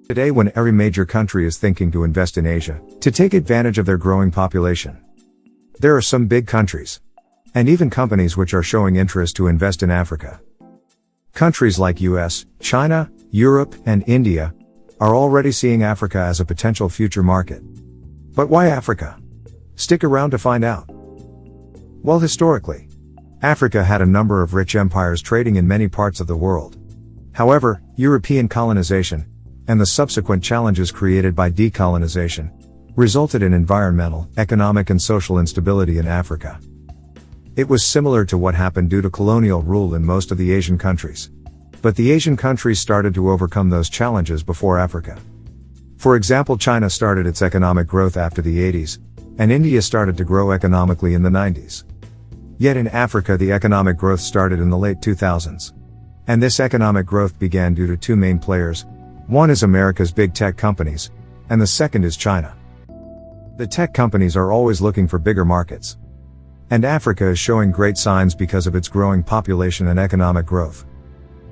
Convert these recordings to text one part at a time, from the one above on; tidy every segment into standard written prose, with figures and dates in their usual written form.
Today, when every major country is thinking to invest in Asia, to take advantage of their growing population, there are some big countries, and even companies which are showing interest to invest in Africa. Countries like US, China, Europe, and India are already seeing Africa as a potential future market. But why Africa? Stick around to find out. Well, historically, Africa had a number of rich empires trading in many parts of the world. However, European colonization, and the subsequent challenges created by decolonization, resulted in environmental, economic and social instability in Africa. It was similar to what happened due to colonial rule in most of the Asian countries. But the Asian countries started to overcome those challenges before Africa. For example, China started its economic growth after the 80s, and India started to grow economically in the 90s. Yet in Africa the economic growth started in the late 2000s. And this economic growth began due to two main players. One is America's big tech companies, and the second is China. The tech companies are always looking for bigger markets. And Africa is showing great signs because of its growing population and economic growth.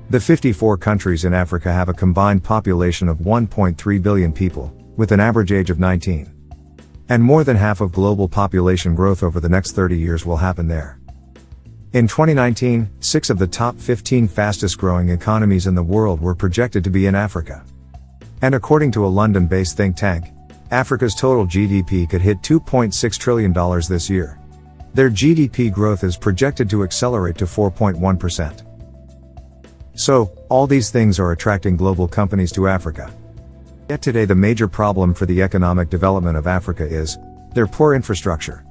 The 54 countries in Africa have a combined population of 1.3 billion people, with an average age of 19. And more than half of global population growth over the next 30 years will happen there. In 2019, 6 of the top 15 fastest growing economies in the world were projected to be in Africa. And according to a London-based think tank, Africa's total GDP could hit $2.6 trillion this year. Their GDP growth is projected to accelerate to 4.1%. So, all these things are attracting global companies to Africa. Yet today the major problem for the economic development of Africa is their poor infrastructure.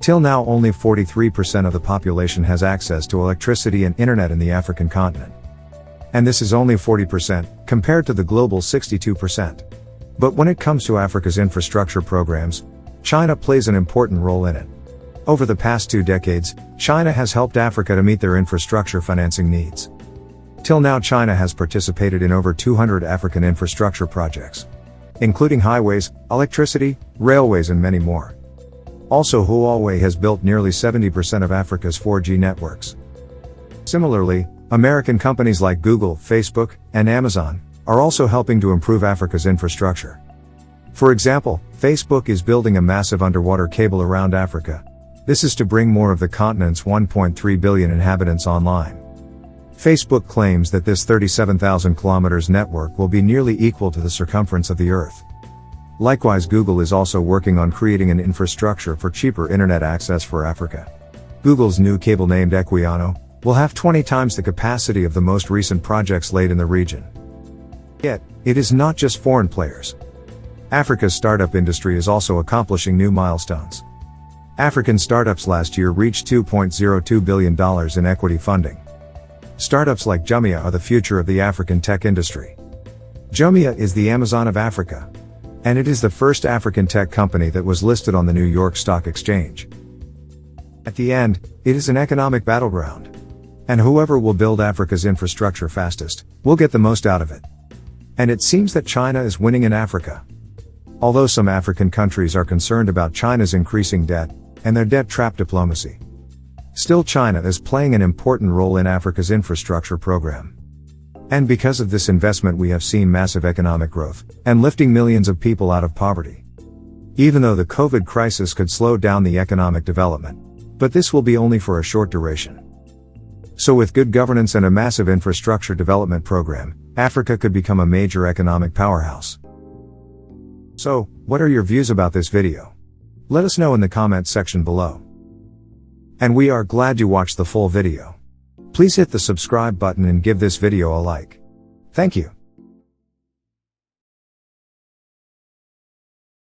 Till now only 43% of the population has access to electricity and internet in the African continent. And this is only 40%, compared to the global 62%. But when it comes to Africa's infrastructure programs, China plays an important role in it. Over the past 2 decades, China has helped Africa to meet their infrastructure financing needs. Till now China has participated in over 200 African infrastructure projects, including highways, electricity, railways and many more. Also, Huawei has built nearly 70% of Africa's 4G networks. Similarly, American companies like Google, Facebook, and Amazon are also helping to improve Africa's infrastructure. For example, Facebook is building a massive underwater cable around Africa. This is to bring more of the continent's 1.3 billion inhabitants online. Facebook claims that this 37,000 kilometers network will be nearly equal to the circumference of the Earth. Likewise, Google is also working on creating an infrastructure for cheaper internet access for Africa. Google's new cable named Equiano will have 20 times the capacity of the most recent projects laid in the region. Yet, it is not just foreign players. Africa's startup industry is also accomplishing new milestones. African startups last year reached $2.02 billion in equity funding. Startups like Jumia are the future of the African tech industry. Jumia is the Amazon of Africa. And it is the first African tech company that was listed on the New York Stock Exchange. At the end, it is an economic battleground. And whoever will build Africa's infrastructure fastest, will get the most out of it. And it seems that China is winning in Africa. Although some African countries are concerned about China's increasing debt, and their debt trap diplomacy, still China is playing an important role in Africa's infrastructure program. And because of this investment we have seen massive economic growth, and lifting millions of people out of poverty. Even though the COVID crisis could slow down the economic development, but this will be only for a short duration. So with good governance and a massive infrastructure development program, Africa could become a major economic powerhouse. So, what are your views about this video? Let us know in the comments section below. And we are glad you watched the full video. Please hit the subscribe button and give this video a like. Thank you.